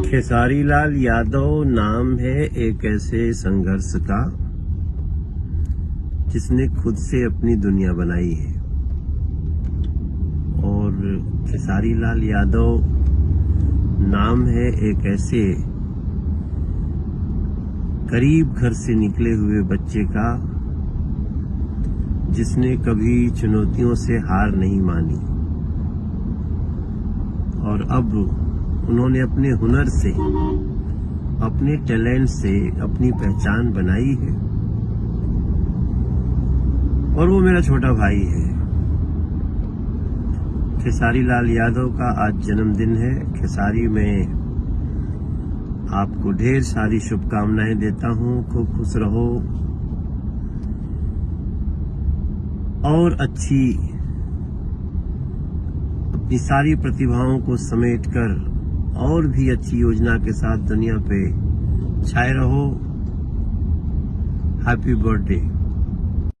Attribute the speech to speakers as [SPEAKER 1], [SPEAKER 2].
[SPEAKER 1] खेसारी लाल यादव नाम है एक ऐसे संघर्ष का जिसने खुद से अपनी दुनिया बनाई है। और खेसारी लाल यादव नाम है एक ऐसे गरीब घर से निकले हुए बच्चे का जिसने कभी चुनौतियों से हार नहीं मानी और अब उन्होंने अपने हुनर से, अपने टैलेंट से अपनी पहचान बनाई है। और वो मेरा छोटा भाई है। खेसारी लाल यादव का आज जन्मदिन है। खेसारी में आपको ढेर सारी शुभकामनाएं देता हूं। खूब खुश रहो और अपनी सारी प्रतिभाओं को समेटकर और भी अच्छी योजना के साथ दुनिया पे छाए रहो। Happy birthday.